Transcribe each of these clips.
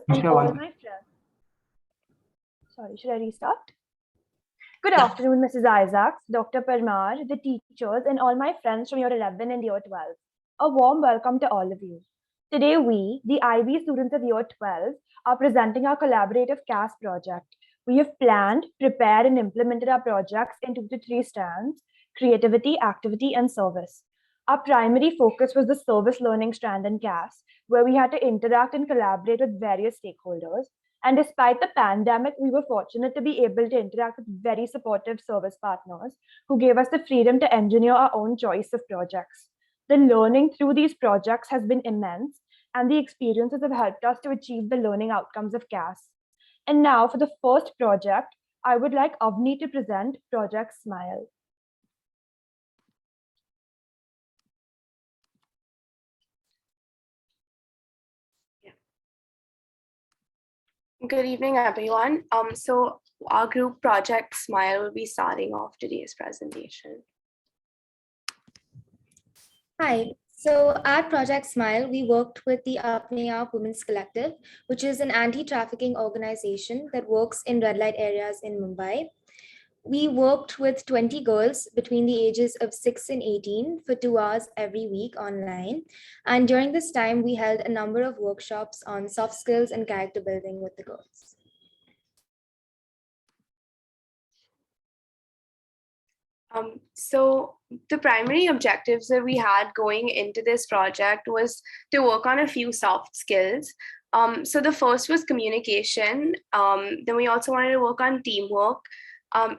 and all my friends. Sorry, should I restart? Good Yeah. afternoon, Mrs. Isaacs, Dr. Parmar, the teachers, and all my friends from year 11 and year 12. A warm welcome to all of you. Today, we, the IB students of year 12, are presenting our collaborative CAS project. We have planned, prepared, and implemented our projects in 2 to 3 strands: creativity, activity, and service. Our primary focus was the service learning strand in CAS, where we had to interact and collaborate with various stakeholders. And despite the pandemic, we were fortunate to be able to interact with very supportive service partners who gave us the freedom to engineer our own choice of projects. The learning through these projects has been immense, and the experiences have helped us to achieve the learning outcomes of CAS. And now, for the first project, I would like Avni to present Project Smile. Good evening, everyone. So our group Project Smile will be starting off today's presentation. Hi. So at Project Smile, we worked with the Apne Aap Women's Collective, which is an anti-trafficking organization that works in red light areas in Mumbai. We worked with 20 girls between the ages of 6 and 18 for 2 hours every week online. And during this time, we held a number of workshops on soft skills and character building with the girls. So the primary objectives that we had going into this project was to work on a few soft skills. So the first was communication. Then we also wanted to work on teamwork,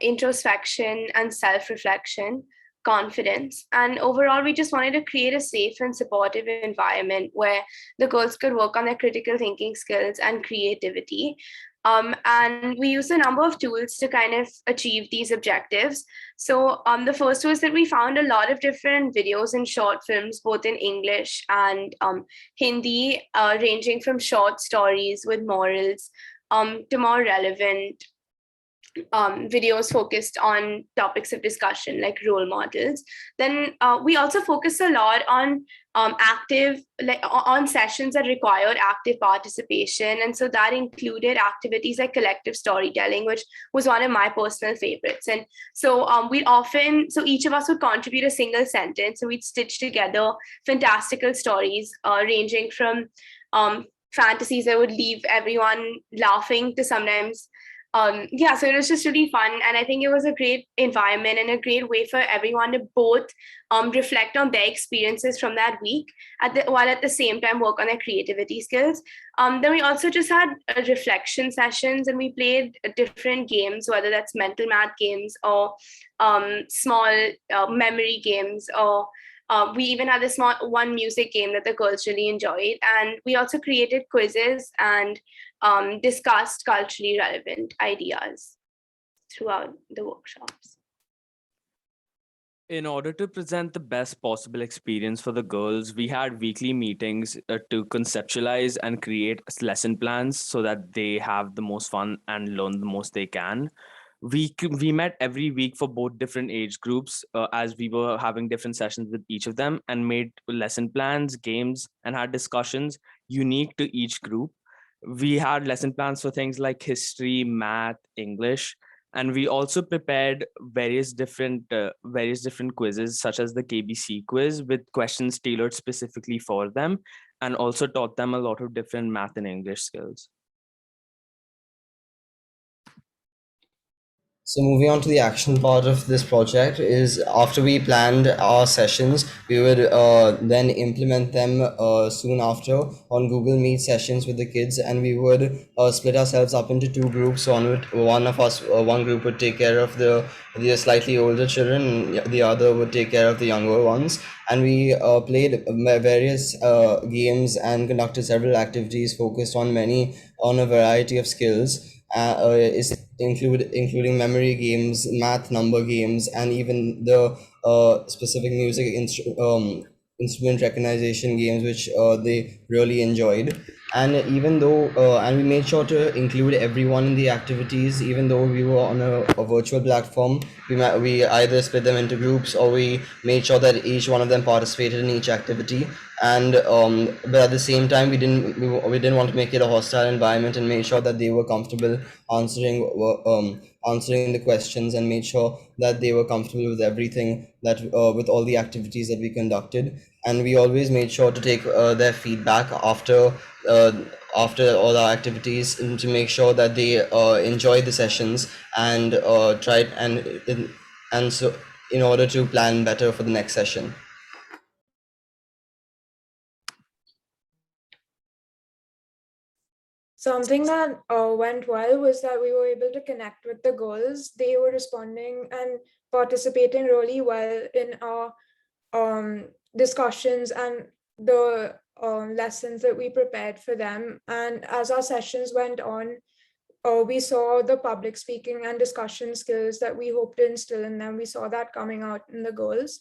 introspection and self-reflection, confidence. And overall, we just wanted to create a safe and supportive environment where the girls could work on their critical thinking skills and creativity. And we used a number of tools to kind of achieve these objectives. So the first was that we found a lot of different videos and short films, both in English and Hindi, ranging from short stories with morals to more relevant videos focused on topics of discussion like role models. Then we also focus a lot on on sessions that required active participation, and so that included activities like collective storytelling, which was one of my personal favorites. And so each of us would contribute a single sentence, and we'd stitch together fantastical stories ranging from fantasies that would leave everyone laughing to sometimes so it was just really fun, and I think it was a great environment and a great way for everyone to both reflect on their experiences from that week while at the same time work on their creativity skills. Then we also just had reflection sessions, and we played different games, whether that's mental math games or small memory games, or we even had this one music game that the girls really enjoyed. And we also created quizzes and discussed culturally relevant ideas throughout the workshops. In order to present the best possible experience for the girls, we had weekly meetings to conceptualize and create lesson plans so that they have the most fun and learn the most they can. We met every week for both different age groups, as we were having different sessions with each of them, and made lesson plans, games, and had discussions unique to each group. We had lesson plans for things like history, math, English, and we also prepared various different quizzes, such as the KBC quiz, with questions tailored specifically for them, and also taught them a lot of different math and English skills. So moving on to the action part of this project is, after we planned our sessions, we would then implement them soon after on Google Meet sessions with the kids, and we would split ourselves up into two groups. One group would take care of the slightly older children, and the other would take care of the younger ones. And we played various games and conducted several activities focused on a variety of skills. Including memory games, math number games, and even the specific music instrument recognition games, which they really enjoyed. And even though and we made sure to include everyone in the activities, even though we were on a virtual platform. We either split them into groups, or we made sure that each one of them participated in each activity. And but at the same time, we didn't want to make it a hostile environment, and made sure that they were comfortable answering answering the questions, and made sure that they were comfortable with everything, that with all the activities that we conducted. And we always made sure to take their feedback uh, after all our activities, and to make sure that they enjoy the sessions, and try and so in order to plan better for the next session. Something that went well was that we were able to connect with the girls. They were responding and participating really well in our discussions and the lessons that we prepared for them. And as our sessions went on, we saw the public speaking and discussion skills that we hoped to instill in them. We saw that coming out in the girls.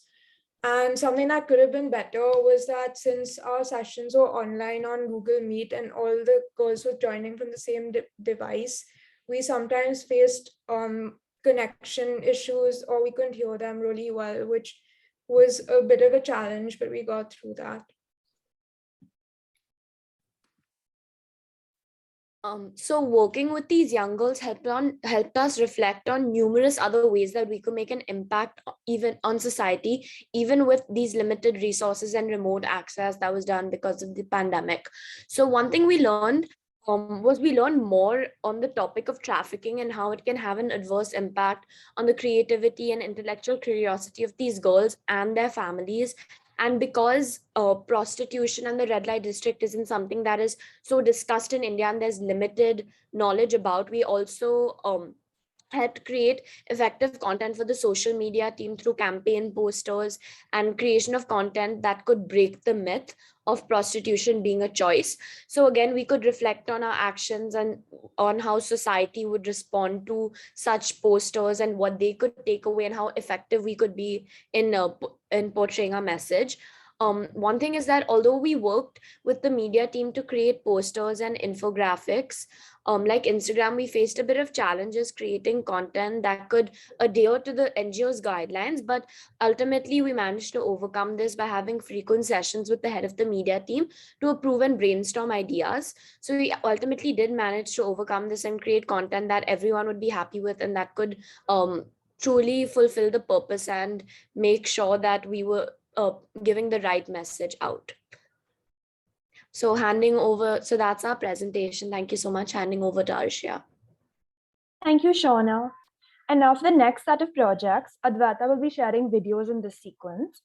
And something that could have been better was that since our sessions were online on Google Meet and all the girls were joining from the same device, we sometimes faced connection issues, or we couldn't hear them really well, which was a bit of a challenge, but we got through that. So working with these young girls helped us reflect on numerous other ways that we could make an impact even on society, even with these limited resources and remote access that was done because of the pandemic. So one thing we learned was we learned more on the topic of trafficking and how it can have an adverse impact on the creativity and intellectual curiosity of these girls and their families. And because prostitution and the red light district isn't something that is so discussed in India and there's limited knowledge about, we also had create effective content for the social media team through campaign posters and creation of content that could break the myth of prostitution being a choice. So again, we could reflect on our actions and on how society would respond to such posters and what they could take away and how effective we could be in portraying our message. One thing is that although we worked with the media team to create posters and infographics, like Instagram, we faced a bit of challenges creating content that could adhere to the NGO's guidelines, but ultimately we managed to overcome this by having frequent sessions with the head of the media team to approve and brainstorm ideas. So we ultimately did manage to overcome this and create content that everyone would be happy with and that could truly fulfill the purpose and make sure that we were giving the right message out. So that's our presentation. Thank you so much. Handing over to Arshia. Thank you, Shauna. And now for the next set of projects, Advaita will be sharing videos in this sequence.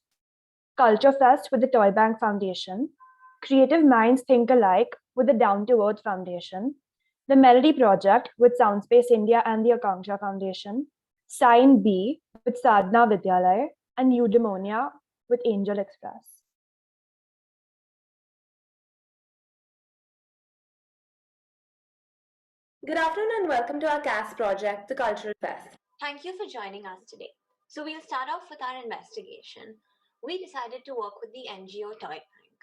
Culture Fest with the Toy Bank Foundation, Creative Minds Think Alike with the Down to Earth Foundation, the Melody Project with Soundspace India and the Akanksha Foundation, Sign B with Sadhana Vidyalaya, and Eudaimonia with Angel Express. Good afternoon and welcome to our CAS project, the Cultural Fest. Thank you for joining us today. So we'll start off with our investigation. We decided to work with the NGO Toy Bank.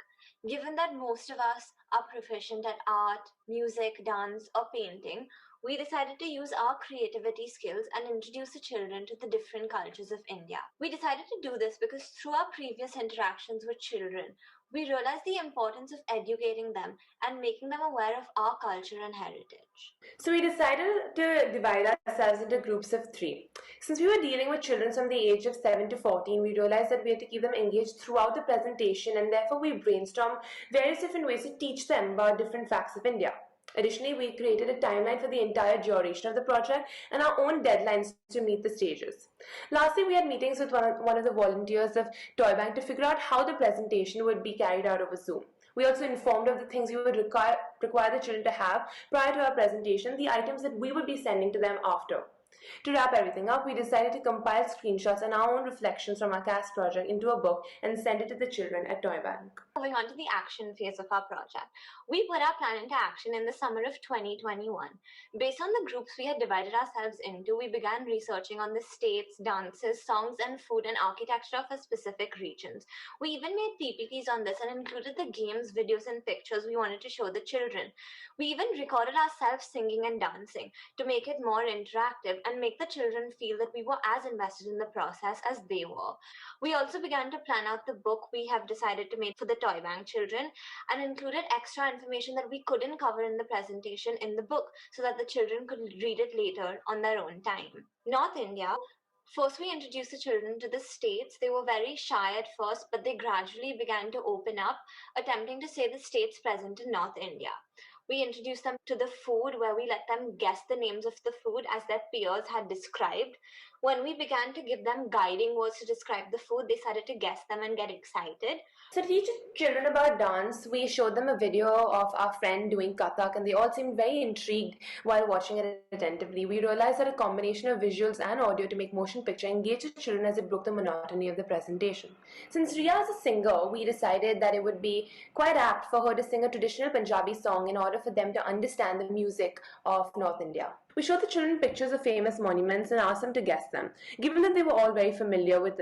Given that most of us are proficient at art, music, dance, or painting, we decided to use our creativity skills and introduce the children to the different cultures of India. We decided to do this because through our previous interactions with children, we realized the importance of educating them and making them aware of our culture and heritage. So we decided to divide ourselves into groups of 3. Since we were dealing with children from the age of 7 to 14, we realized that we had to keep them engaged throughout the presentation, and therefore we brainstormed various different ways to teach them about different facts of India. Additionally, we created a timeline for the entire duration of the project and our own deadlines to meet the stages. Lastly, we had meetings with one of the volunteers of Toy Bank to figure out how the presentation would be carried out over Zoom. We also informed of the things we would require the children to have prior to our presentation, the items that we would be sending to them after. To wrap everything up, we decided to compile screenshots and our own reflections from our CAS project into a book and send it to the children at Toy Bank. Moving on to the action phase of our project. We put our plan into action in the summer of 2021. Based on the groups we had divided ourselves into, we began researching on the states, dances, songs, and food and architecture of our specific regions. We even made PPTs on this and included the games, videos, and pictures we wanted to show the children. We even recorded ourselves singing and dancing to make it more interactive and make the children feel that we were as invested in the process as they were. We also began to plan out the book we have decided to make for the Toy Bank children and included extra information that we couldn't cover in the presentation in the book so that the children could read it later on their own time. North India. First, we introduced the children to the states. They were very shy at first, but they gradually began to open up, attempting to say the states present in North India. We introduced them to the food, where we let them guess the names of the food as their peers had described. When we began to give them guiding words to describe the food, they started to guess them and get excited. So to teach children about dance, we showed them a video of our friend doing Kathak, and they all seemed very intrigued while watching it attentively. We realized that a combination of visuals and audio to make motion picture engaged the children as it broke the monotony of the presentation. Since Riya is a singer, we decided that it would be quite apt for her to sing a traditional Punjabi song in order for them to understand the music of North India. We showed the children pictures of famous monuments and asked them to guess them. Given that they were all very familiar with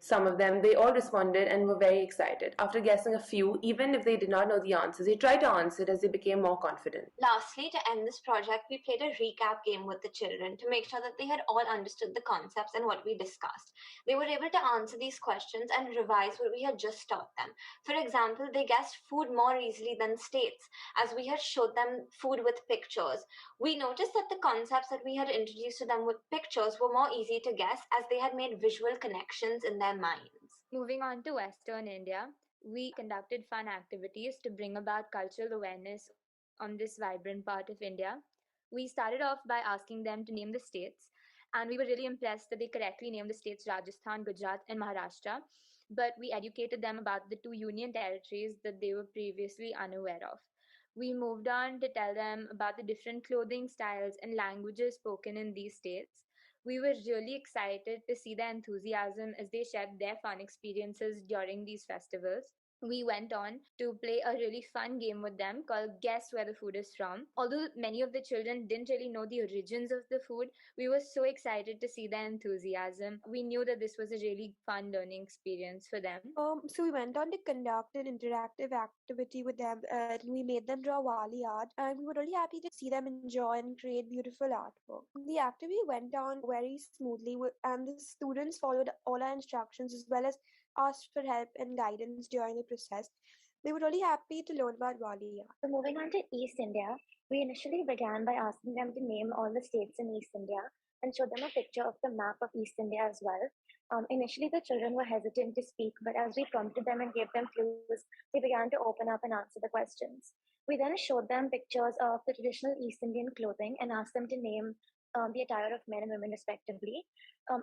some of them, they all responded and were very excited. After guessing a few, even if they did not know the answers, they tried to answer it as they became more confident. Lastly, to end this project, we played a recap game with the children to make sure that they had all understood the concepts and what we discussed. They were able to answer these questions and revise what we had just taught them. For example, they guessed food more easily than states, as we had showed them food with pictures. We noticed that the concepts that we had introduced to them with pictures were more easy to guess, as they had made visual connections in their minds. Moving on to Western India, we conducted fun activities to bring about cultural awareness on this vibrant part of India. We started off by asking them to name the states, and we were really impressed that they correctly named the states Rajasthan, Gujarat, and Maharashtra. But we educated them about the two union territories that they were previously unaware of. We moved on to tell them about the different clothing styles and languages spoken in these states. We were really excited to see their enthusiasm as they shared their fun experiences during these festivals. We went on to play a really fun game with them called Guess Where the Food is From. Although many of the children didn't really know the origins of the food, we were so excited to see their enthusiasm. We knew that this was a really fun learning experience for them. So we went on to conduct an interactive activity with them, and we made them draw wali art, and we were really happy to see them enjoy and create beautiful artwork. The activity went on very smoothly, and the students followed all our instructions as well as asked for help and guidance during the process. They were really happy to learn about wali art. So moving on to East India, we initially began by asking them to name all the states in East India and show them a picture of the map of East India as well. Initially, the children were hesitant to speak, but as we prompted them and gave them clues, they began to open up and answer the questions. We then showed them pictures of the traditional East Indian clothing and asked them to name the attire of men and women respectively.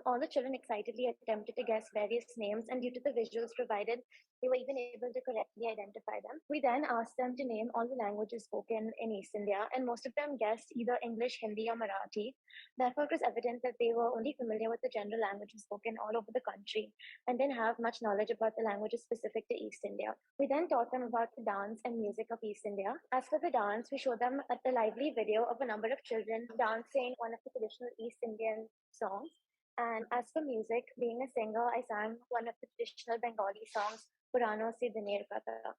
All the children excitedly attempted to guess various names, and due to the visuals provided, they were even able to correctly identify them. We then asked them to name all the languages spoken in East India, and most of them guessed either English, Hindi, or Marathi. Therefore, it was evident that they were only familiar with the general languages spoken all over the country and didn't have much knowledge about the languages specific to East India. We then taught them about the dance and music of East India. As for the dance, we showed them a lively video of a number of children dancing one of the traditional East Indian songs. And as for music, being a singer, I sang one of the traditional Bengali songs, Purano Se Diner Kata.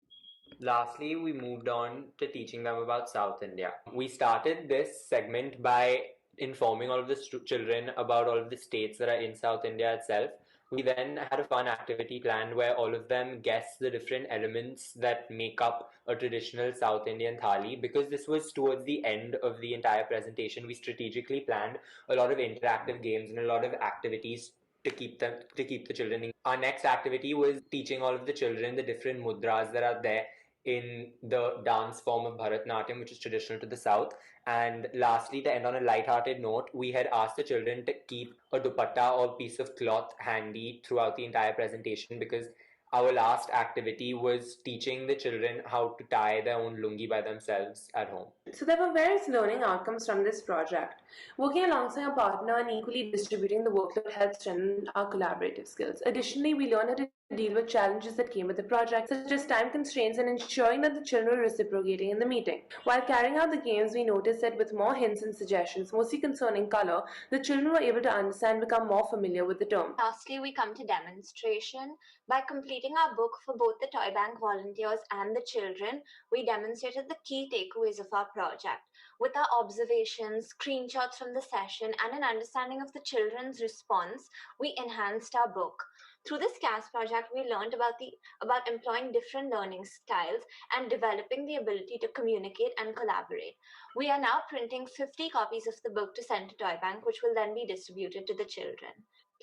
Lastly, we moved on to teaching them about South India. We started this segment by informing all of the children about all of the states that are in South India itself. We then had a fun activity planned where all of them guessed the different elements that make up a traditional South Indian thali. Because this was towards the end of the entire presentation, we strategically planned a lot of interactive games and a lot of activities to keep the children in. Our next activity was teaching all of the children the different mudras that are there in the dance form of Bharatanatyam, which is traditional to the South. And lastly, to end on a light-hearted note, we had asked the children to keep a dupatta or piece of cloth handy throughout the entire presentation, because Our last activity was teaching the children how to tie their own lungi by themselves at home. So there were various learning outcomes from this project. Working alongside a partner and equally distributing the workload helped strengthen our collaborative skills. Additionally, we learned how to deal with challenges that came with the project, such as time constraints and ensuring that the children were reciprocating in the meeting. While carrying out the games, we noticed that with more hints and suggestions, mostly concerning color, the children were able to understand and become more familiar with the term. Lastly, we come to demonstration. By completing our book for both the Toy Bank volunteers and the children, we demonstrated the key takeaways of our project. With our observations, screenshots from the session, and an understanding of the children's response, we enhanced our book. Through this CAS project, we learned about employing different learning styles and developing the ability to communicate and collaborate. We are now printing 50 copies of the book to send to Toy Bank, which will then be distributed to the children.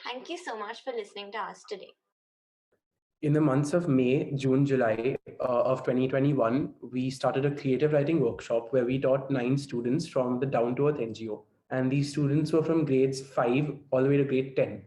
Thank you so much for listening to us today. In the months of May, June, July of 2021, we started a creative writing workshop where we taught 9 students from the Down to Earth NGO. And these students were from grades 5 all the way to grade 10.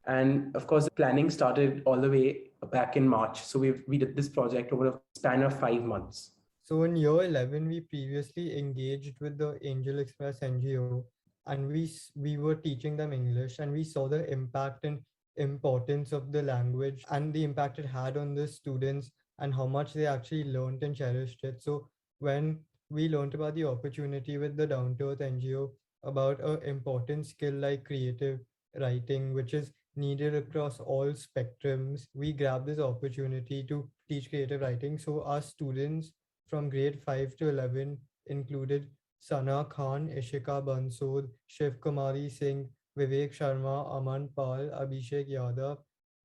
And of course, the planning started all the way back in March. So we did this project over a span of 5 months. So in year 11, we previously engaged with the Angel Express NGO, and we were teaching them English, and we saw the impact and importance of the language and the impact it had on the students and how much they actually learned and cherished it. So when we learned about the opportunity with the Down to Earth NGO about an important skill like creative writing, which is needed across all spectrums, we grabbed this opportunity to teach creative writing. So our students from grade 5 to 11 included Sana Khan, Ishika Bansod, Shiv Kumari Singh, Vivek Sharma, Aman Pal, Abhishek Yadav,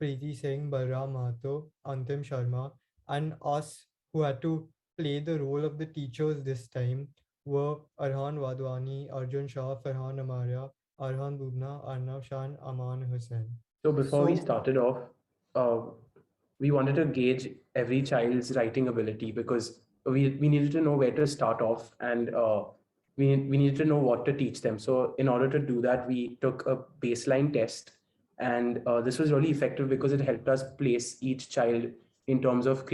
Preeti Singh, Balram Mahato, Antim Sharma, and us who had to play the role of the teachers this time were Arhan Wadwani, Arjun Shah, Farhan Amaria, Arhan Bubna, Arnav Shan, Aman Hussain. So before we started off, uh, we wanted to gauge every child's writing ability because we needed to know where to start off, and we needed to know what to teach them. So in order to do that, we took a baseline test, and this was really effective because it helped us place each child in terms of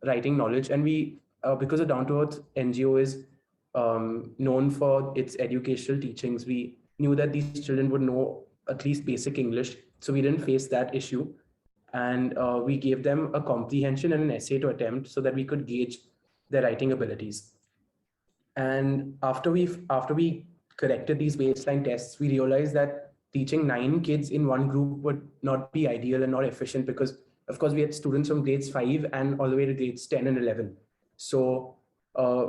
writing knowledge. And we because the Down to Earth NGO is known for its educational teachings, we knew that these children would know at least basic English, so we didn't face that issue. And we gave them a comprehension and an essay to attempt so that we could gauge their writing abilities. And after we corrected these baseline tests, we realized that teaching 9 kids in one group would not be ideal and not efficient because, of course, we had students from grades 5 and all the way to grades 10 and 11. So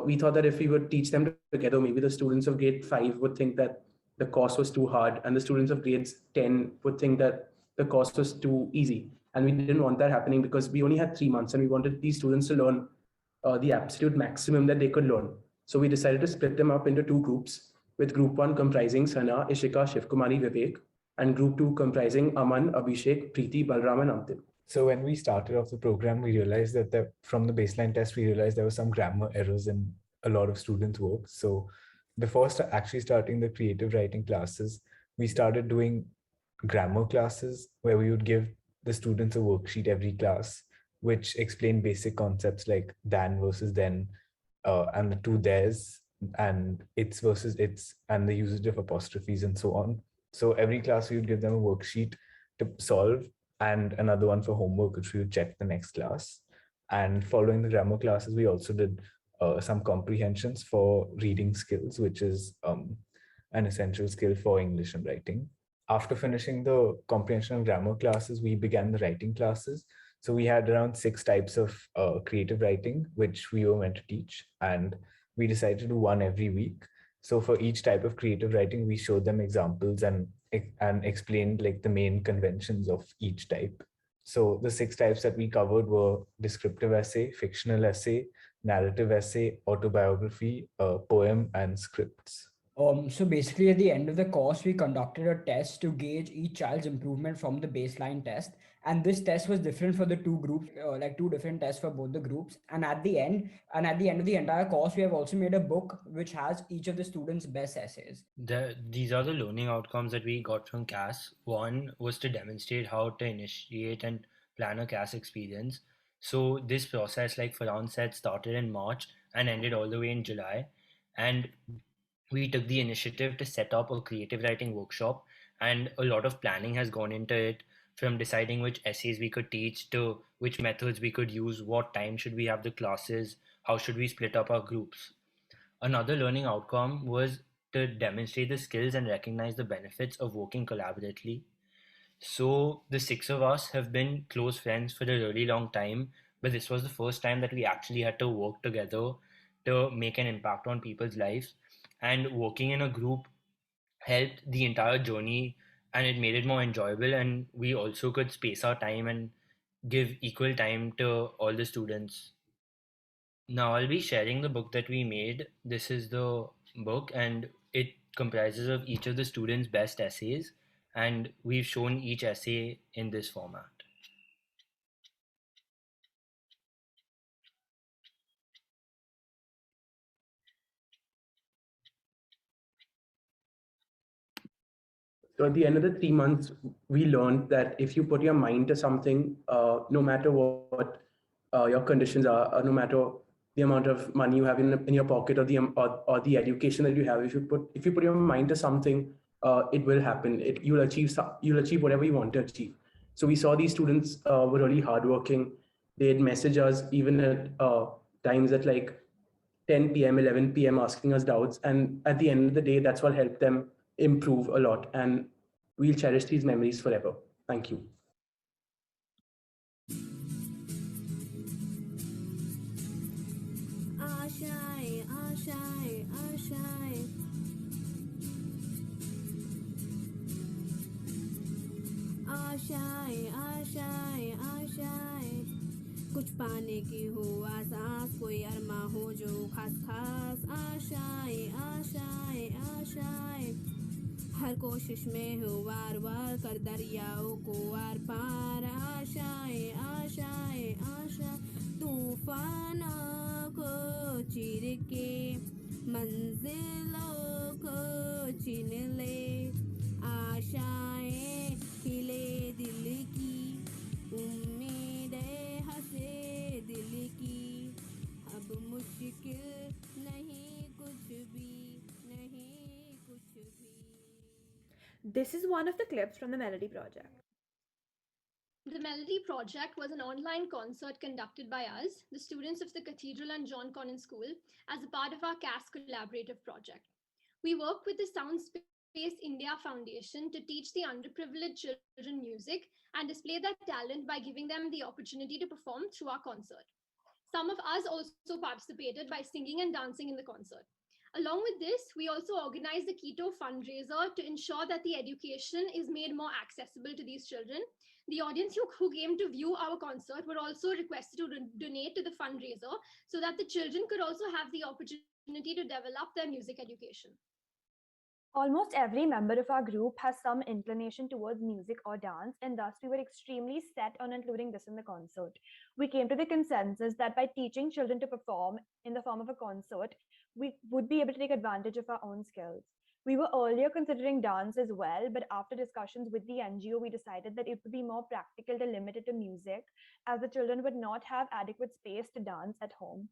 we thought that if we would teach them together, maybe the students of grade 5 would think that the course was too hard, and the students of grades 10 would think that the course was too easy. And we didn't want that happening because we only had 3 months and we wanted these students to learn the absolute maximum that they could learn. So we decided to split them up into 2 groups, with group 1 comprising Sana, Ishika, Shivkumari, Vivek, and group 2 comprising Aman, Abhishek, Preeti, Balram, and Antim. So when we started off the program, we realized that from the baseline test, we realized there were some grammar errors in a lot of students' work. So before actually starting the creative writing classes, we started doing grammar classes where we would give the students a worksheet every class, which explained basic concepts like than versus then, and the two theirs, and its versus its, and the usage of apostrophes and so on. So every class we would give them a worksheet to solve and another one for homework, which we would check the next class. And following the grammar classes, we also did some comprehensions for reading skills, which is an essential skill for English and writing. After finishing the comprehension and grammar classes, we began the writing classes. So we had around 6 types of creative writing, which we were meant to teach. And we decided to do one every week. So for each type of creative writing, we showed them examples and explained like the main conventions of each type. So the 6 types that we covered were descriptive essay, fictional essay, narrative essay, autobiography, poem, and scripts. So basically at the end of the course, we conducted a test to gauge each child's improvement from the baseline test. And this test was different for the 2 groups, like 2 different tests for both the groups. And at the end of the entire course, we have also made a book which has each of the students' best essays. These are the learning outcomes that we got from CAS. One was to demonstrate how to initiate and plan a CAS experience. So this process, like Farhan said, started in March and ended all the way in July. And we took the initiative to set up a creative writing workshop, and a lot of planning has gone into it, from deciding which essays we could teach to which methods we could use, what time should we have the classes, how should we split up our groups. Another learning outcome was to demonstrate the skills and recognize the benefits of working collaboratively. So the six of us have been close friends for a really long time, but this was the first time that we actually had to work together to make an impact on people's lives. And working in a group helped the entire journey, and it made it more enjoyable. And we also could space our time and give equal time to all the students. Now I'll be sharing the book that we made. This is the book, and it comprises of each of the students' best essays, and we've shown each essay in this format. So at the end of the 3 months, we learned that if you put your mind to something, no matter what your conditions are, no matter the amount of money you have in your pocket, or the education that you have, if you put your mind to something, it will happen. You'll achieve whatever you want to achieve. So we saw these students were really hardworking. They'd message us even at times at like 10 p.m., 11 p.m., asking us doubts. And at the end of the day, that's what helped them improve a lot. And we'll cherish these memories forever. Thank you. आशाएं कुछ पाने की हो आसास कोई अरमा हो जो खास खास आशाएं आशाएं आशाएं हर कोशिश में हो वार वार कर दरियाओं को आर पार आशाएं आशाएं आशा तूफानों को चीर के मंजिलों को छीन ले आशाएं हिले दिल की उम्मीदें हंसे दिल की अब मुश्किल नहीं कुछ भी नहीं कुछ भी. This is one of the clips from the Melody Project. The Melody Project was an online concert conducted by us, the students of the Cathedral and John Connon School, as a part of our CAS collaborative project. We worked with the Soundspace India Foundation to teach the underprivileged children music and display their talent by giving them the opportunity to perform through our concert. Some of us also participated by singing and dancing in the concert. Along with this, we also organized the Keto fundraiser to ensure that the education is made more accessible to these children. The audience who came to view our concert were also requested to donate to the fundraiser so that the children could also have the opportunity to develop their music education. Almost every member of our group has some inclination towards music or dance, and thus we were extremely set on including this in the concert. We came to the consensus that by teaching children to perform in the form of a concert, we would be able to take advantage of our own skills. We were earlier considering dance as well, but after discussions with the NGO, we decided that it would be more practical to limit it to music, as the children would not have adequate space to dance at home.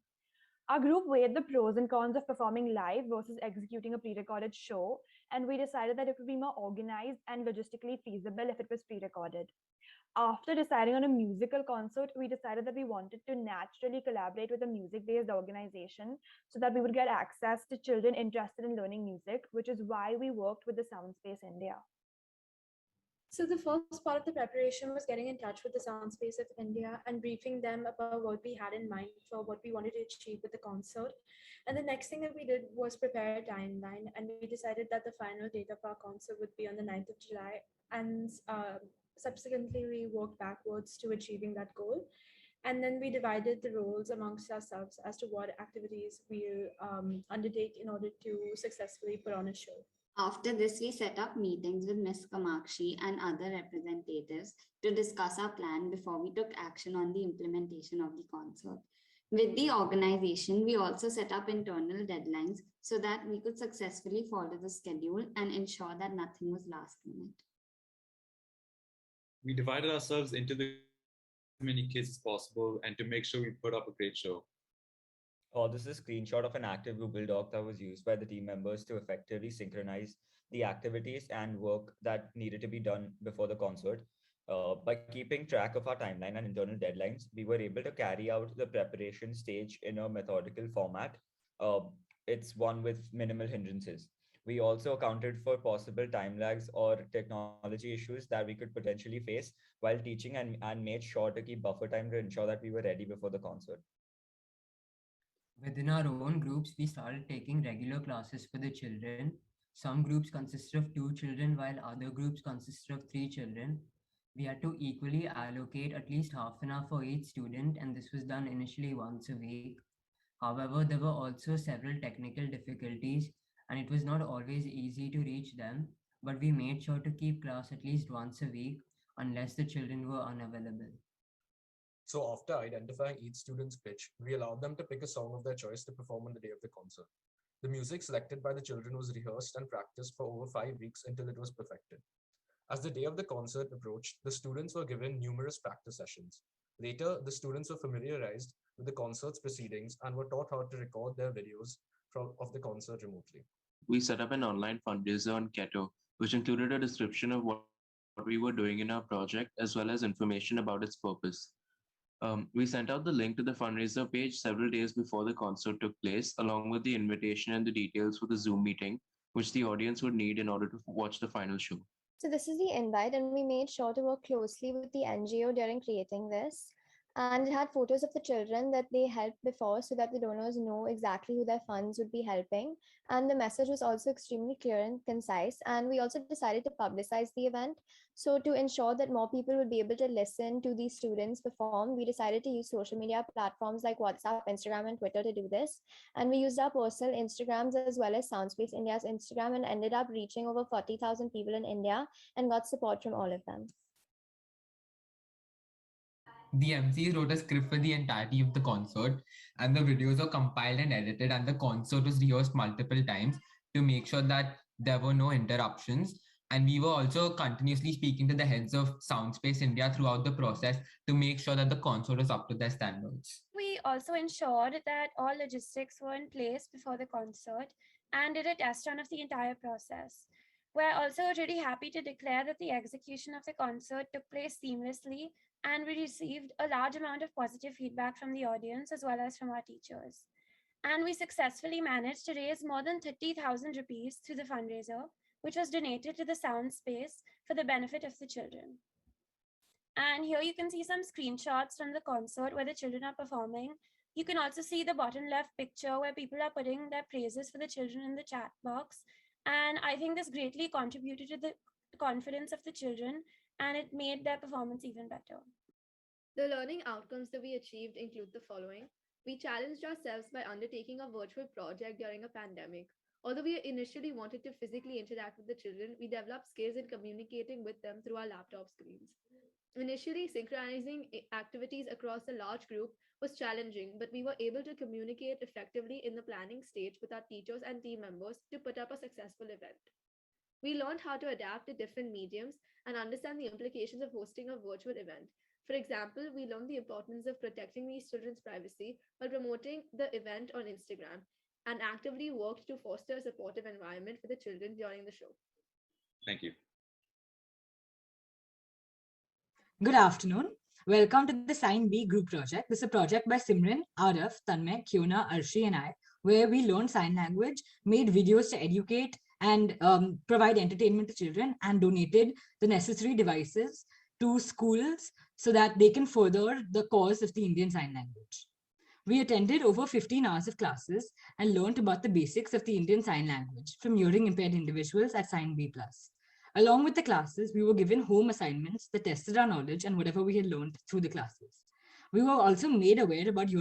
Our group weighed the pros and cons of performing live versus executing a pre recorded show, and we decided that it would be more organized and logistically feasible if it was pre recorded. After deciding on a musical concert, we decided that we wanted to naturally collaborate with a music based organization so that we would get access to children interested in learning music, which is why we worked with the Soundspace India. So the first part of the preparation was getting in touch with the Soundspace of India and briefing them about what we had in mind for what we wanted to achieve with the concert. And the next thing that we did was prepare a timeline, and we decided that the final date of our concert would be on the 9th of July. And subsequently, we worked backwards to achieving that goal. And then we divided the roles amongst ourselves as to what activities we'll undertake in order to successfully put on a show. After this, we set up meetings with Ms. Kamakshi and other representatives to discuss our plan before we took action on the implementation of the concert. With the organization, we also set up internal deadlines so that we could successfully follow the schedule and ensure that nothing was last minute. We divided ourselves into the many kids as possible and to make sure we put up a great show. This is a screenshot of an active Google Doc that was used by the team members to effectively synchronize the activities and work that needed to be done before the concert. By keeping track of our timeline and internal deadlines, we were able to carry out the preparation stage in a methodical format. Uh, it's one with minimal hindrances. We also accounted for possible time lags or technology issues that we could potentially face while teaching and made sure to keep buffer time to ensure that we were ready before the concert. Within our own groups, we started taking regular classes for the children. Some groups consisted of 2 children, while other groups consisted of 3 children. We had to equally allocate at least half an hour for each student, and this was done initially once a week. However, there were also several technical difficulties, and it was not always easy to reach them, but we made sure to keep class at least once a week unless the children were unavailable. So after identifying each student's pitch, we allowed them to pick a song of their choice to perform on the day of the concert. The music selected by the children was rehearsed and practiced for over 5 weeks until it was perfected. As the day of the concert approached, the students were given numerous practice sessions. Later, the students were familiarized with the concert's proceedings and were taught how to record their videos of the concert remotely. We set up an online fundraiser on Keto, which included a description of what we were doing in our project as well as information about its purpose. We sent out the link to the fundraiser page several days before the concert took place, along with the invitation and the details for the Zoom meeting, which the audience would need in order to watch the final show. So this is the invite, and we made sure to work closely with the NGO during creating this. And it had photos of the children that they helped before so that the donors know exactly who their funds would be helping. And the message was also extremely clear and concise. And we also decided to publicize the event. So to ensure that more people would be able to listen to these students perform, we decided to use social media platforms like WhatsApp, Instagram, and Twitter to do this. And we used our personal Instagrams as well as Soundspace India's Instagram and ended up reaching over 40,000 people in India and got support from all of them. The MCs wrote a script for the entirety of the concert, and the videos were compiled and edited, and the concert was rehearsed multiple times to make sure that there were no interruptions. And we were also continuously speaking to the heads of Soundspace India throughout the process to make sure that the concert was up to their standards. We also ensured that all logistics were in place before the concert and did a test run of the entire process. We're also really happy to declare that the execution of the concert took place seamlessly, and we received a large amount of positive feedback from the audience as well as from our teachers. And we successfully managed to raise more than 30,000 rupees through the fundraiser, which was donated to the Sound Space for the benefit of the children. And here you can see some screenshots from the concert where the children are performing. You can also see the bottom left picture where people are putting their praises for the children in the chat box. And I think this greatly contributed to the confidence of the children, and it made their performance even better. The learning outcomes that we achieved include the following. We challenged ourselves by undertaking a virtual project during a pandemic. Although we initially wanted to physically interact with the children, we developed skills in communicating with them through our laptop screens. Initially, synchronizing activities across a large group was challenging, but we were able to communicate effectively in the planning stage with our teachers and team members to put up a successful event. We learned how to adapt to different mediums and understand the implications of hosting a virtual event. For example, we learned the importance of protecting these children's privacy while promoting the event on Instagram and actively worked to foster a supportive environment for the children during the show. Thank you. Good afternoon. Welcome to the Sign B group project. This is a project by Simran, Araf, Tanmay, Kiona, Arshi, and I, where we learned sign language, made videos to educate and provide entertainment to children, and donated the necessary devices to schools so that they can further the cause of the Indian Sign Language. We attended over 15 hours of classes and learned about the basics of the Indian Sign Language from hearing impaired individuals at Sign B+. Along with the classes, we were given home assignments that tested our knowledge and whatever we had learned through the classes. We were also made aware about the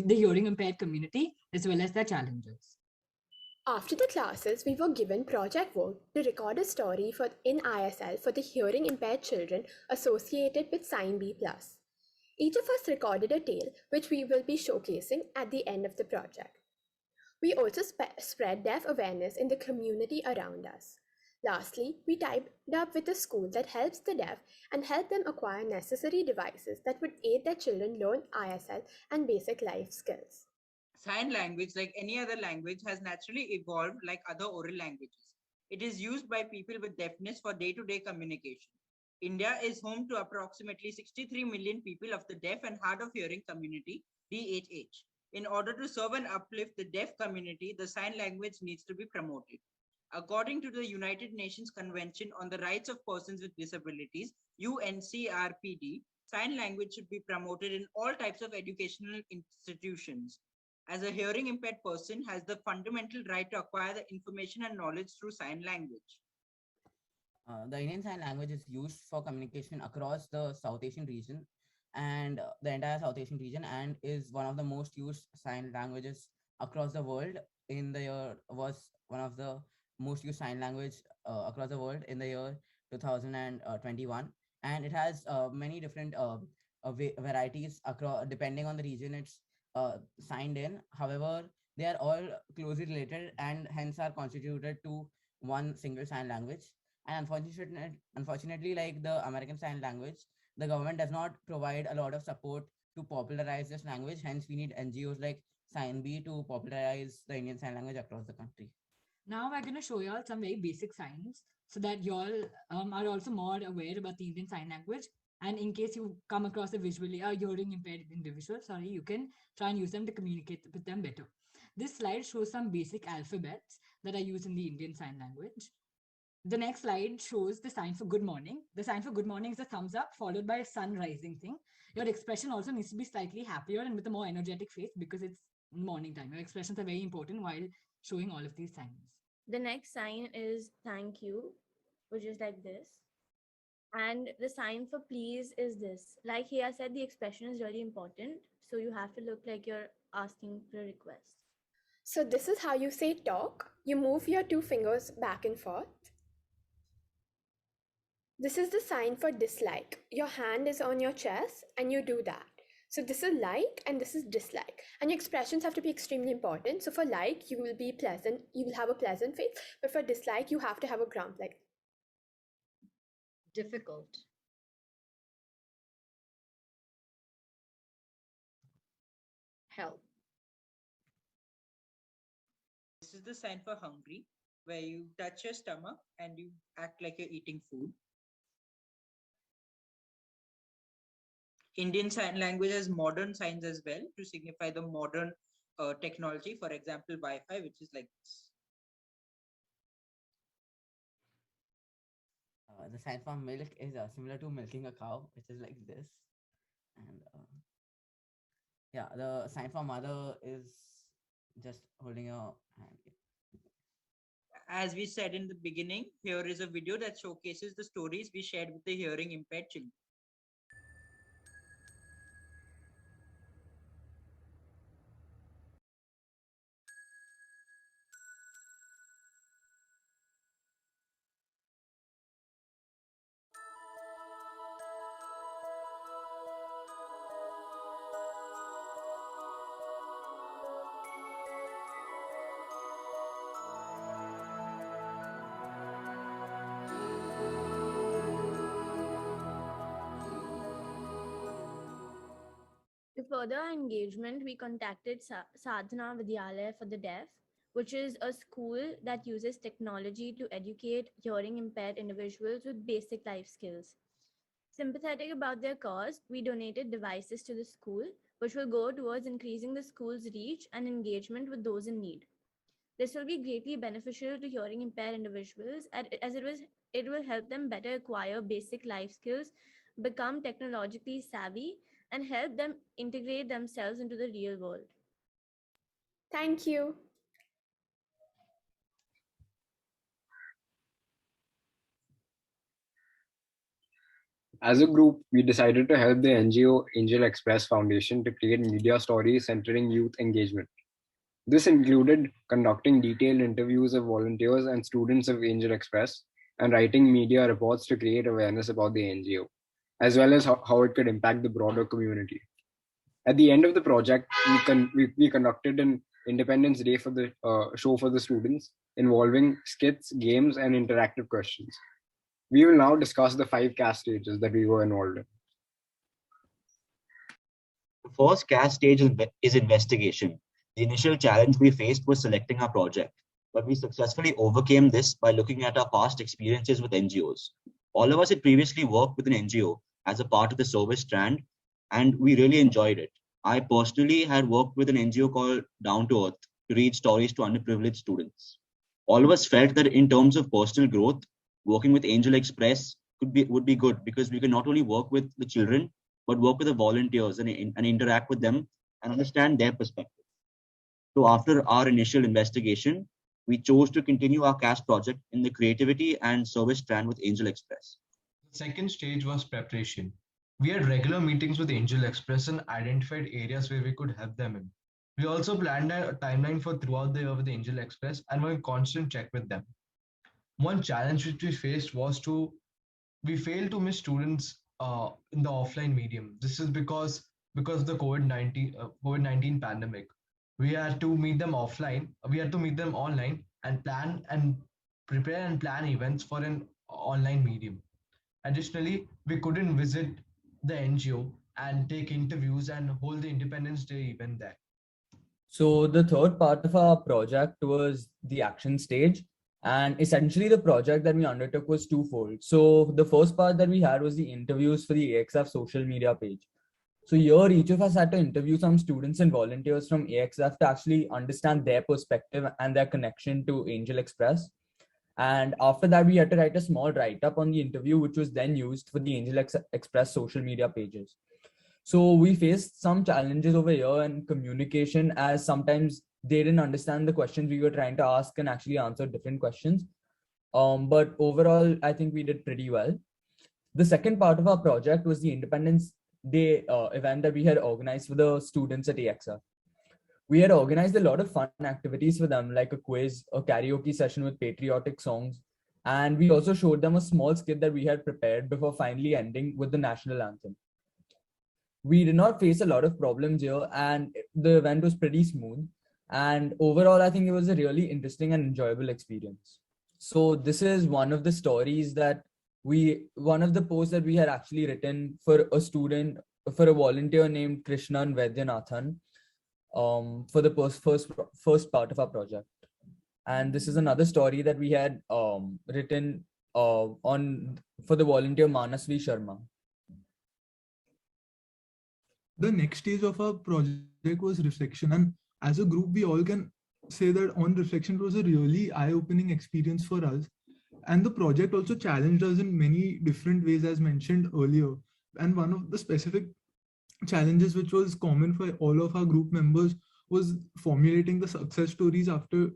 hearing impaired community as well as their challenges. After the classes, we were given project work to record a story in ISL for the hearing impaired children associated with Sign B+. Each of us recorded a tale which we will be showcasing at the end of the project. We also spread deaf awareness in the community around us. Lastly, we tied up with a school that helps the deaf and help them acquire necessary devices that would aid their children learn ISL and basic life skills. Sign language, like any other language, has naturally evolved like other oral languages. It is used by people with deafness for day-to-day communication. India is home to approximately 63 million people of the deaf and hard of hearing community, DHH. In order to serve and uplift the deaf community, the sign language needs to be promoted. According to the United Nations Convention on the Rights of Persons with Disabilities, UNCRPD, sign language should be promoted in all types of educational institutions. As a hearing impaired person has the fundamental right to acquire the information and knowledge through sign language. The Indian Sign Language is used for communication across the South Asian region and the entire South Asian region, and is one of the most used sign languages across the world. In the year was one of the most used sign language across the world in the year 2021, and it has many different varieties across depending on the region it's signed in. However, they are all closely related and hence are constituted to one single sign language. And unfortunately, like the American Sign Language, the government does not provide a lot of support to popularize this language. Hence, we need NGOs like SignB to popularize the Indian Sign Language across the country. Now we're going to show y'all some very basic signs so that y'all are also more aware about the Indian Sign Language. And in case you come across a visually or hearing impaired individual, you can try and use them to communicate with them better. This slide shows some basic alphabets that are used in the Indian Sign Language. The next slide shows the sign for good morning. The sign for good morning is a thumbs up followed by a sun rising thing. Your expression also needs to be slightly happier and with a more energetic face because it's morning time. Your expressions are very important while showing all of these signs. The next sign is thank you, which is like this. And the sign for please is this. Like he has said, the expression is really important. So you have to look like you're asking for a request. So this is how you say talk. You move your two fingers back and forth. This is the sign for dislike. Your hand is on your chest and you do that. So this is like and this is dislike. And your expressions have to be extremely important. So for like, you will be pleasant, you will have a pleasant face. But for dislike, you have to have a grump like difficult. Help. This is the sign for hungry, where you touch your stomach and you act like you're eating food. Indian Sign Language has modern signs as well to signify the modern technology. For example, Wi-Fi, which is like this. The sign for milk is similar to milking a cow, which is like this. And yeah, the sign for mother is just holding your hand. As we said in the beginning, here is a video that showcases the stories we shared with the hearing impaired children. To further our engagement, we contacted Sadhana Vidyalaya for the Deaf, which is a school that uses technology to educate hearing impaired individuals with basic life skills. Sympathetic about their cause, we donated devices to the school, which will go towards increasing the school's reach and engagement with those in need. This will be greatly beneficial to hearing impaired individuals as it will help them better acquire basic life skills, become technologically savvy, and help them integrate themselves into the real world. Thank you. As a group, we decided to help the NGO Angel Express Foundation to create media stories centering youth engagement. This included conducting detailed interviews of volunteers and students of Angel Express and writing media reports to create awareness about the NGO, as well as how it could impact the broader community. At the end of the project, we conducted an Independence Day for the show for the students, involving skits, games, and interactive questions. We will now discuss the 5 CAS stages that we were involved in. The first CAS stage is investigation. The initial challenge we faced was selecting our project, but we successfully overcame this by looking at our past experiences with NGOs. All of us had previously worked with an NGO as a part of the service strand, and we really enjoyed it. I personally had worked with an NGO called Down to Earth to read stories to underprivileged students. All of us felt that in terms of personal growth, working with Angel Express would be good because we can not only work with the children, but work with the volunteers and interact with them and understand their perspective. So after our initial investigation, we chose to continue our CAS project in the creativity and service strand with Angel Express. The second stage was preparation. We had regular meetings with Angel Express and identified areas where we could help them in. We also planned a timeline for throughout the year with Angel Express and were in constant check with them. One challenge which we faced was we failed to miss students in the offline medium. This is because of the COVID-19 pandemic. We had to meet them offline. We had to meet them online and prepare and plan events for an online medium. Additionally, we couldn't visit the NGO and take interviews and hold the Independence Day event there. So the third part of our project was the action stage. And essentially the project that we undertook was twofold. So the first part that we had was the interviews for the AXF social media page. So here each of us had to interview some students and volunteers from AXF to actually understand their perspective and their connection to Angel Express. And after that, we had to write a small write-up on the interview, which was then used for the Angel Express social media pages. So we faced some challenges over here in communication, as sometimes they didn't understand the questions we were trying to ask and actually answer different questions. But overall, I think we did pretty well. The second part of our project was the Independence Day event that we had organized for the students at AXF. We had organized a lot of fun activities for them, like a quiz, a karaoke session with patriotic songs, and we also showed them a small skit that we had prepared before finally ending with the national anthem. We did not face a lot of problems here, and the event was pretty smooth. And overall, I think it was a really interesting and enjoyable experience. So this is one of the stories that one of the posts that we had actually written for a student, for a volunteer named Krishnan Vaidyanathan, for the first part of our project. And this is another story that we had written for the volunteer Manasvi Sharma. The next stage of our project was reflection, and as a group we all can say that on reflection it was a really eye-opening experience for us, and the project also challenged us in many different ways as mentioned earlier. And one of the specific challenges which was common for all of our group members was formulating the success stories after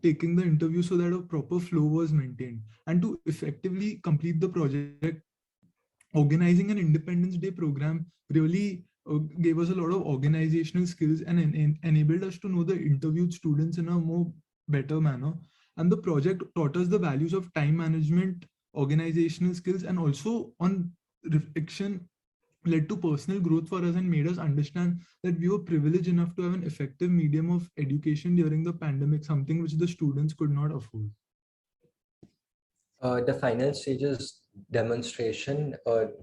taking the interview so that a proper flow was maintained. And to effectively complete the project, organizing an Independence Day program really gave us a lot of organizational skills and enabled us to know the interviewed students in a more better manner. And the project taught us the values of time management, organizational skills, and also on reflection led to personal growth for us and made us understand that we were privileged enough to have an effective medium of education during the pandemic, something which the students could not afford. The final stage is demonstration.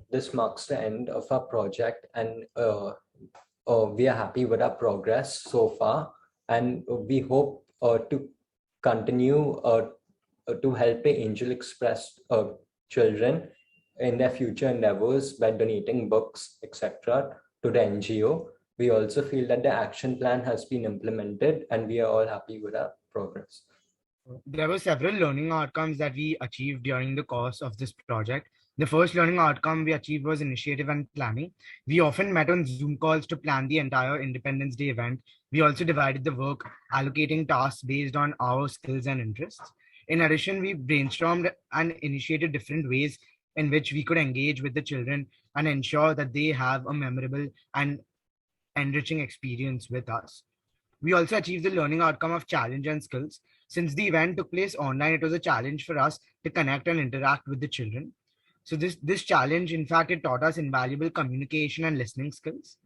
This marks the end of our project, and we are happy with our progress so far, and we hope to continue to help the Angel Express children in their future endeavors by donating books, etc. to the NGO. We also feel that the action plan has been implemented and we are all happy with our progress. There were several learning outcomes that we achieved during the course of this project. The first learning outcome we achieved was initiative and planning. We often met on Zoom calls to plan the entire Independence Day event. We also divided the work, allocating tasks based on our skills and interests. In addition, we brainstormed and initiated different ways in which we could engage with the children and ensure that they have a memorable and enriching experience with us. We also achieved the learning outcome of challenge and skills. Since the event took place online, it was a challenge for us to connect and interact with the children. So this challenge, in fact, it taught us invaluable communication and listening skills.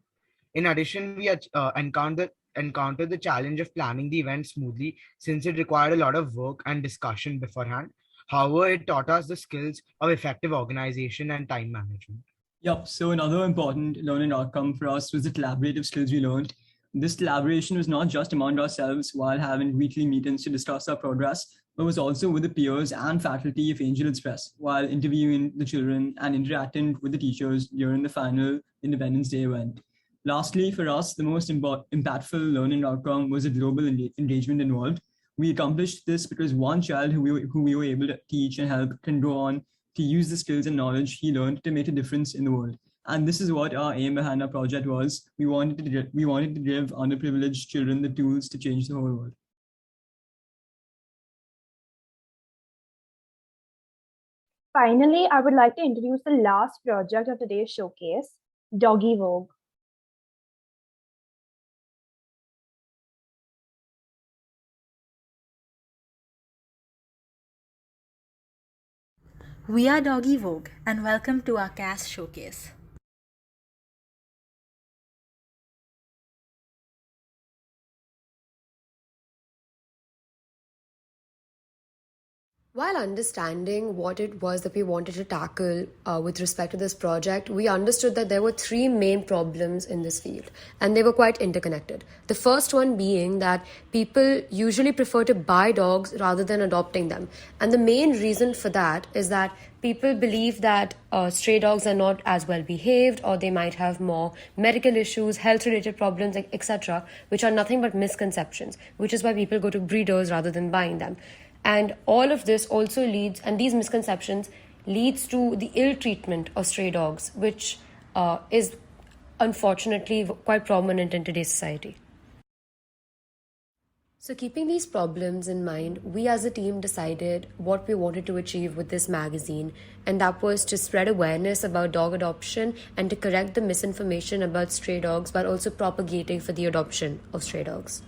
In addition, we encountered encountered the challenge of planning the event smoothly since it required a lot of work and discussion beforehand. However, it taught us the skills of effective organization and time management. Yep. So another important learning outcome for us was the collaborative skills we learned. This collaboration was not just among ourselves while having weekly meetings to discuss our progress, but was also with the peers and faculty of Angel Express while interviewing the children and interacting with the teachers during the final Independence Day event. Lastly, for us, the most impactful learning outcome was the global engagement involved. We accomplished this because one child who we were able to teach and help can go on to use the skills and knowledge he learned to make a difference in the world. And this is what our aim behind our project was. We wanted to give underprivileged children the tools to change the whole world. Finally, I would like to introduce the last project of today's showcase, Doggy Vogue. We are Doggy Vogue and welcome to our CAS showcase. While understanding what it was that we wanted to tackle with respect to this project, we understood that there were three main problems in this field, and they were quite interconnected. The first one being that people usually prefer to buy dogs rather than adopting them. And the main reason for that is that people believe that stray dogs are not as well behaved, or they might have more medical issues, health-related problems, etc., which are nothing but misconceptions, which is why people go to breeders rather than buying them. And all of this also leads, and these misconceptions leads to the ill treatment of stray dogs, which is unfortunately quite prominent in today's society. So keeping these problems in mind, we as a team decided what we wanted to achieve with this magazine, and that was to spread awareness about dog adoption and to correct the misinformation about stray dogs while also propagating for the adoption of stray dogs.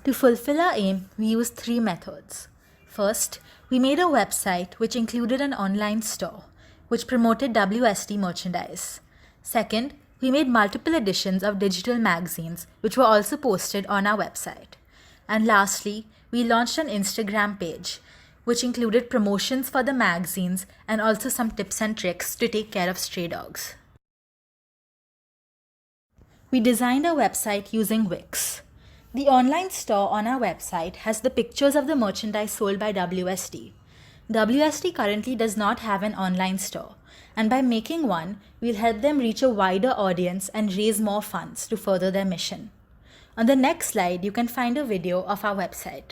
To fulfill our aim, we used three methods. First, we made a website which included an online store, which promoted WST merchandise. Second, we made multiple editions of digital magazines, which were also posted on our website. And lastly, we launched an Instagram page, which included promotions for the magazines and also some tips and tricks to take care of stray dogs. We designed our website using Wix. The online store on our website has the pictures of the merchandise sold by WST. WST currently does not have an online store, and by making one, we'll help them reach a wider audience and raise more funds to further their mission. On the next slide, you can find a video of our website.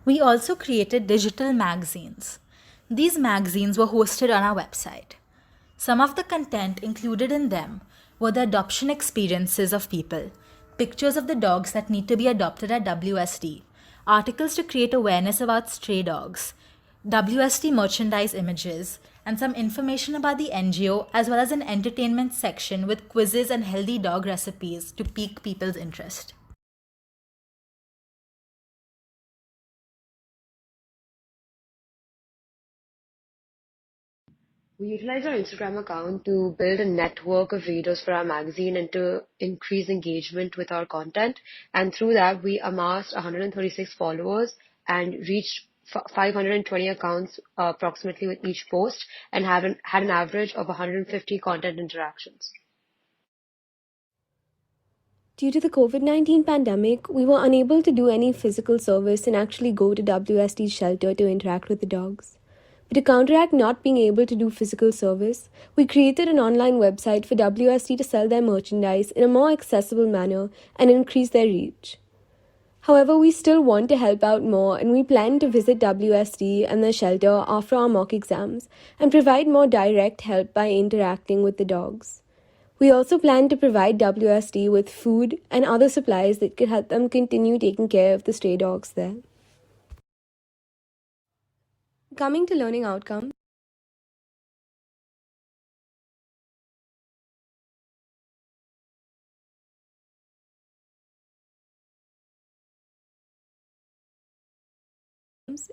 We also created digital magazines. These magazines were hosted on our website. Some of the content included in them were the adoption experiences of people, pictures of the dogs that need to be adopted at WST, articles to create awareness about stray dogs, WST merchandise images, and some information about the NGO, as well as an entertainment section with quizzes and healthy dog recipes to pique people's interest. We utilized our Instagram account to build a network of readers for our magazine and to increase engagement with our content. And through that, we amassed 136 followers and reached 520 accounts approximately with each post, and had an average of 150 content interactions. Due to the COVID-19 pandemic, we were unable to do any physical service and actually go to WST's shelter to interact with the dogs. But to counteract not being able to do physical service, we created an online website for WST to sell their merchandise in a more accessible manner and increase their reach. However, we still want to help out more, and we plan to visit WSD and the shelter after our mock exams and provide more direct help by interacting with the dogs. We also plan to provide WSD with food and other supplies that could help them continue taking care of the stray dogs there. Coming to learning outcomes,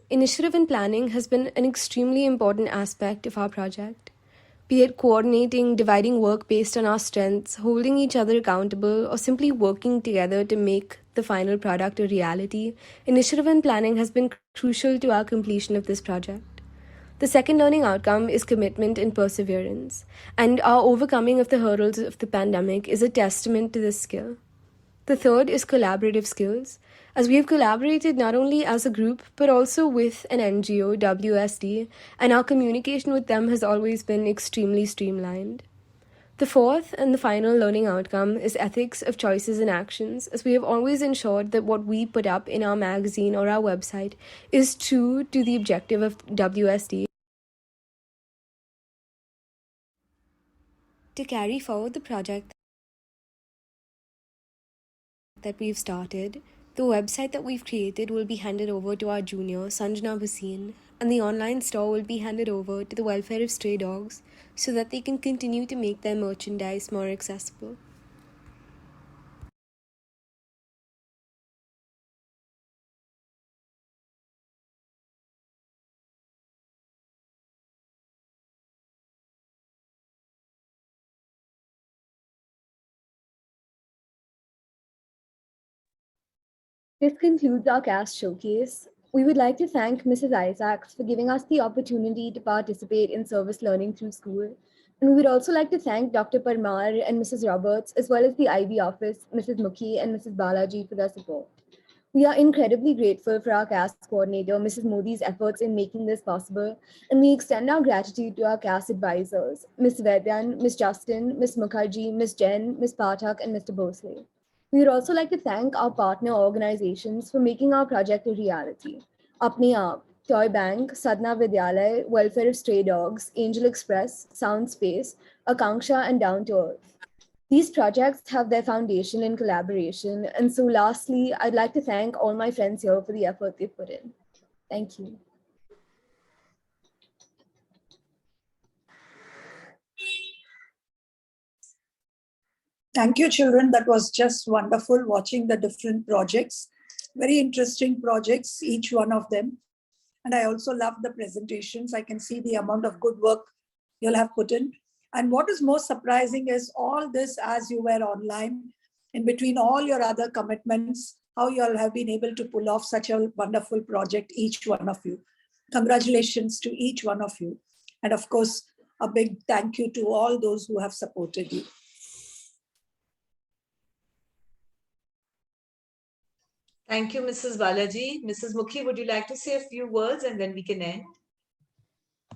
initiative and planning has been an extremely important aspect of our project. Be it coordinating, dividing work based on our strengths, holding each other accountable, or simply working together to make the final product a reality, initiative and planning has been crucial to our completion of this project. The second learning outcome is commitment and perseverance, and our overcoming of the hurdles of the pandemic is a testament to this skill. The third is collaborative skills, as we have collaborated not only as a group but also with an NGO, WSD, and our communication with them has always been extremely streamlined. The fourth and the final learning outcome is ethics of choices and actions, as we have always ensured that what we put up in our magazine or our website is true to the objective of WSD. To carry forward the project that we've started, the website that we've created will be handed over to our junior, Sanjana Bhasin, and the online store will be handed over to the welfare of stray dogs so that they can continue to make their merchandise more accessible. This concludes our CAS showcase. We would like to thank Mrs. Isaacs for giving us the opportunity to participate in service learning through school. And we would also like to thank Dr. Parmar and Mrs. Roberts, as well as the IB office, Mrs. Mukhi and Mrs. Balaji for their support. We are incredibly grateful for our CAS coordinator, Mrs. Modi's efforts in making this possible, and we extend our gratitude to our CAS advisors, Ms. Vedyan, Ms. Justin, Ms. Mukherjee, Ms. Jen, Ms. Pathak, and Mr. Bosley. We would also like to thank our partner organizations for making our project a reality. Apne Aap, Toy Bank, Sadhana Vidyalay, Welfare of Stray Dogs, Angel Express, Sound Space, Akanksha, and Down to Earth. These projects have their foundation in collaboration. And so lastly, I'd like to thank all my friends here for the effort they've put in. Thank you. Thank you, children. That was just wonderful watching the different projects. Very interesting projects, each one of them. And I also love the presentations. I can see the amount of good work you'll have put in. And what is most surprising is all this as you were online, in between all your other commitments, how you all have been able to pull off such a wonderful project, each one of you. Congratulations to each one of you. And of course, a big thank you to all those who have supported you. Thank you, Mrs. Balaji. Mrs. Mukhi, would you like to say a few words and then we can end?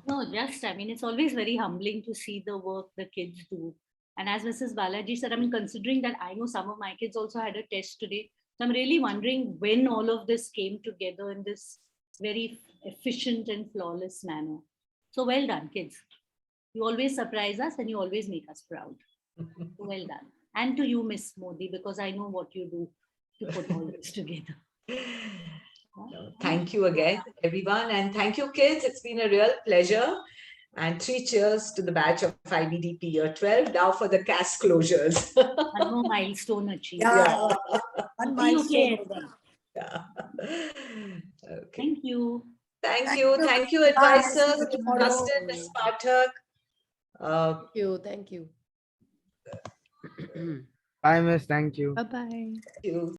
No, I mean, it's always very humbling to see the work the kids do. And as Mrs. Balaji said, I mean, considering that I know some of my kids also had a test today, so I'm really wondering when all of this came together in this very efficient and flawless manner. So well done, kids. You always surprise us and you always make us proud. So well done. And to you, Miss Modi, because I know what you do to put all this together. Thank you again, everyone. And thank you, kids. It's been a real pleasure. And 3 cheers to the batch of IBDP year 12. Now for the CAS closures. One more milestone achieved. Yeah. One milestone. Yeah. Okay. Thank you. Thank you. Thank you, advisors. Justin, Ms. Pathak. Thank you. Thank you. Bye, Miss. Thank you. Bye-bye. Thank you.